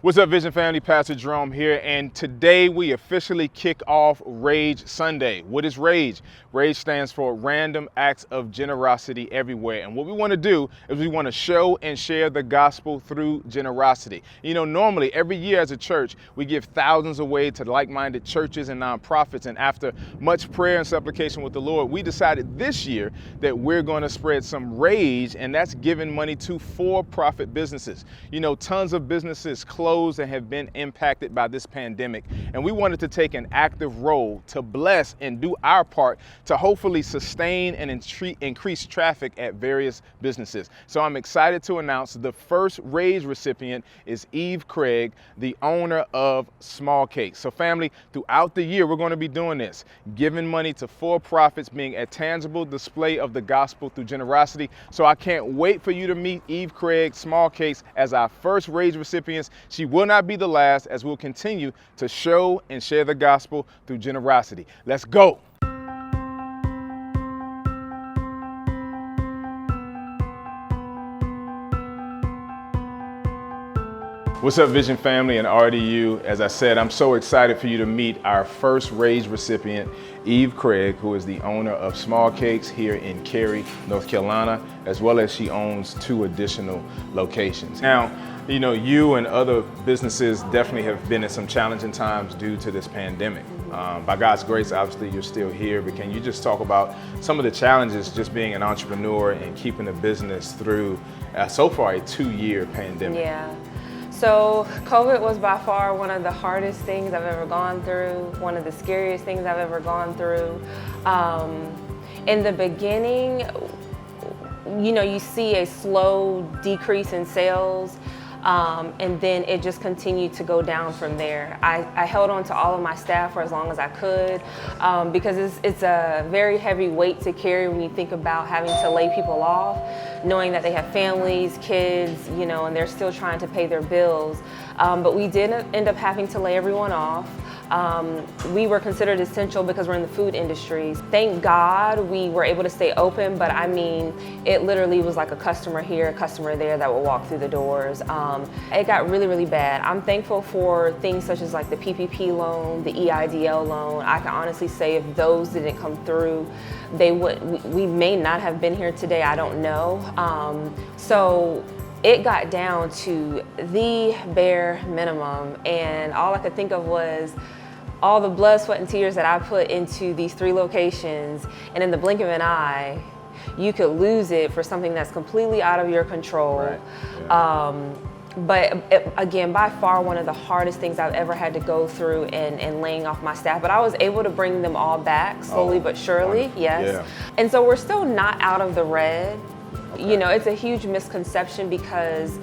What's up, Vision family? Pastor Jerome here, and today we officially kick off R.A.G.E Sunday. What is R.A.G.E? R.A.G.E stands for Random Acts of Generosity Everywhere, and what we want to do is we want to show and share the gospel through generosity. You know, normally every year as a church, we give thousands away to like-minded churches and nonprofits, and after much prayer and supplication with the Lord, we decided this year that we're going to spread some R.A.G.E, and that's giving money to for-profit businesses. You know, tons of businesses closed and have been impacted by this pandemic, and we wanted to take an active role to bless and do our part to hopefully sustain and increase traffic at various businesses. So I'm excited to announce the first R.A.G.E recipient is R.A.G.E, the owner of Smallcakes. So family, throughout the year we're going to be doing this, giving money to for-profits, being a tangible display of the gospel through generosity. So I can't wait for you to meet R.A.G.E Smallcakes as our first R.A.G.E recipients. She will not be the last, as we'll continue to show and share the gospel through generosity. Let's go. What's up, Vision family and R.A.G.E? As I said, I'm so excited for you to meet our first R.A.G.E recipient, R.A.G.E, who is the owner of Smallcakes here in Cary, North Carolina, as well as she owns 2 additional locations. Now, you know, you and other businesses definitely have been in some challenging times due to this pandemic. By God's grace, obviously, you're still here, but can you just talk about some of the challenges just being an entrepreneur and keeping a business through so far a 2-year pandemic? Yeah. So COVID was by far one of the hardest things I've ever gone through, one of the scariest things I've ever gone through. In the beginning, you know, you see a slow decrease in sales. And then it just continued to go down from there. I held on to all of my staff for as long as I could because it's a very heavy weight to carry when you think about having to lay people off, knowing that they have families, kids, you know, and they're still trying to pay their bills. But we did end up having to lay everyone off. We were considered essential because we're in the food industry. Thank God we were able to stay open, but I mean, it literally was like a customer here, a customer there that would walk through the doors. It got really, really bad. I'm thankful for things such as like the PPP loan, the EIDL loan. I can honestly say if those didn't come through, we may not have been here today, I don't know. So it got down to the bare minimum, and all I could think of was all the blood, sweat, and tears that I put into these 3 locations, and in the blink of an eye, you could lose it for something that's completely out of your control. Right. Yeah. But again, by far one of the hardest things I've ever had to go through in laying off my staff. But I was able to bring them all back slowly but surely, wonderful. Yes. Yeah. And so we're still not out of the red. Okay. You know, it's a huge misconception because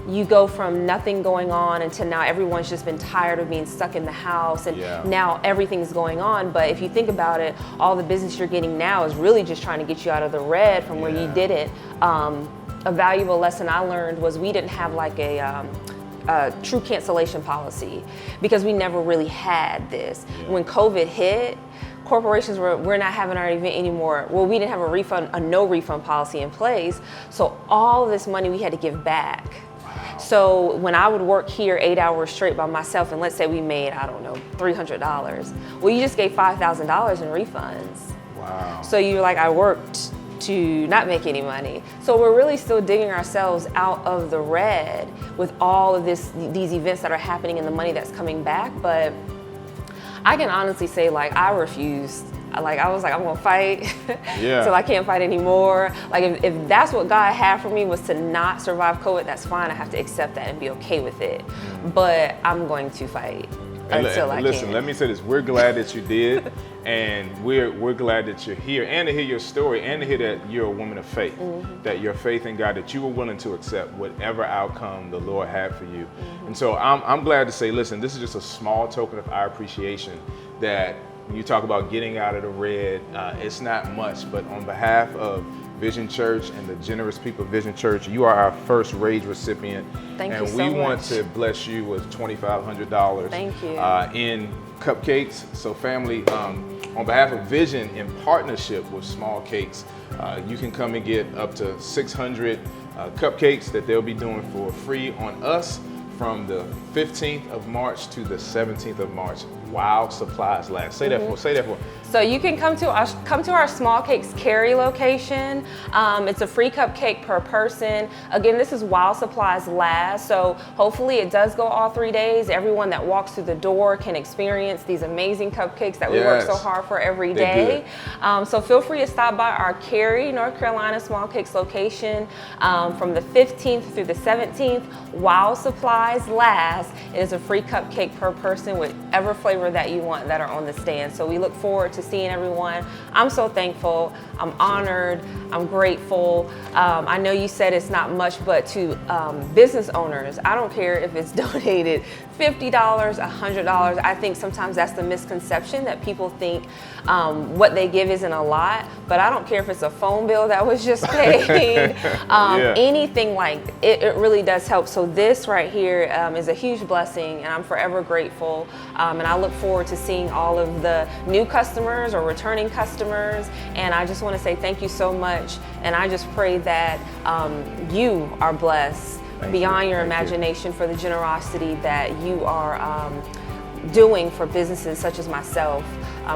you go from nothing going on until now everyone's just been tired of being stuck in the house, and now everything's going on. But if you think about it, all the business you're getting now is really just trying to get you out of the red from where you didn't. A valuable lesson I learned was we didn't have like a true cancellation policy because we never really had this. When COVID hit, corporations we're not having our event anymore. Well, we didn't have a no refund policy in place, so all this money we had to give back. So when I would work here 8 hours straight by myself, and let's say we made, I don't know, $300, well, you just gave $5,000 in refunds. Wow. So you're like, I worked to not make any money. So we're really still digging ourselves out of the red with all of these events that are happening and the money that's coming back. But I can honestly say, like, I refused. Like, I was like, I'm gonna fight till I can't fight anymore. Like, if that's what God had for me was to not survive COVID, that's fine. I have to accept that and be okay with it. But I'm going to fight until I can. Listen, let me say this. We're glad that you did, and we're glad that you're here, and to hear your story, and to hear that you're a woman of faith, that your faith in God, that you were willing to accept whatever outcome the Lord had for you. And so I'm glad to say, listen, this is just a small token of our appreciation that when you talk about getting out of the red, it's not much, but on behalf of Vision Church and the generous people of Vision Church, you are our first R.A.G.E recipient. Thank you so much. And we want to bless you with $2,500 Thank you. In cupcakes. So family, on behalf of Vision, in partnership with Smallcakes, you can come and get up to 600 cupcakes that they'll be doing for free on us from the 15th of March to the 17th of March while supplies last. Say that for. So you can come to our Smallcakes Cary location. It's a free cupcake per person. Again, this is while supplies last. So hopefully it does go all 3 days. Everyone that walks through the door can experience these amazing cupcakes that we work so hard for every day. So feel free to stop by our Cary, North Carolina Smallcakes location from the 15th through the 17th while supplies last. It is a free cupcake per person, whatever flavor that you want that are on the stand. So we look forward to seeing everyone. I'm so thankful. I'm honored. I'm grateful. I know you said it's not much, but to business owners, I don't care if it's donated $50, $100. I think sometimes that's the misconception, that people think what they give isn't a lot, but I don't care if it's a phone bill that was just paid, anything like it, it really does help. So this right here is a huge blessing, and I'm forever grateful. And I look forward to seeing all of the new customers or returning customers. And I just want to say thank you so much. And I just pray that you are blessed beyond your imagination for the generosity that you are doing for businesses such as myself.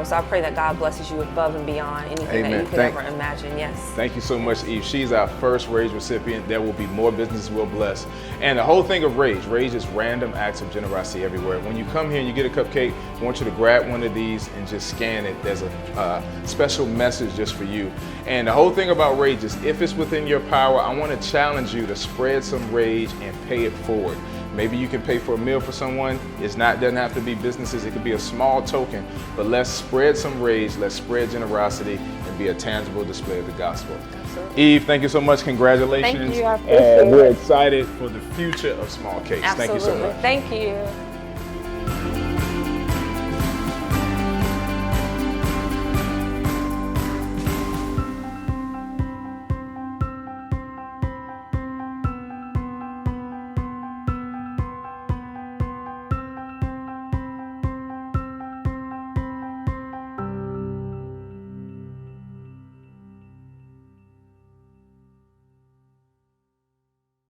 So I pray that God blesses you above and beyond anything that you could ever imagine. Yes. Thank you so much, Eve. She's our first R.A.G.E recipient. There will be more businesses we'll bless. And the whole thing of R.A.G.E is random acts of generosity everywhere. When you come here and you get a cupcake, I want you to grab one of these and just scan it. There's a special message just for you. And the whole thing about R.A.G.E is, if it's within your power, I want to challenge you to spread some R.A.G.E and pay it forward. Maybe you can pay for a meal for someone. Doesn't have to be businesses. It could be a small token, but let's spread some R.A.G.E, let's spread generosity and be a tangible display of the gospel. Absolutely. Eve, thank you so much. Congratulations. Thank you. I appreciate it. We're excited for the future of Smallcakes. Thank you so much. Thank you.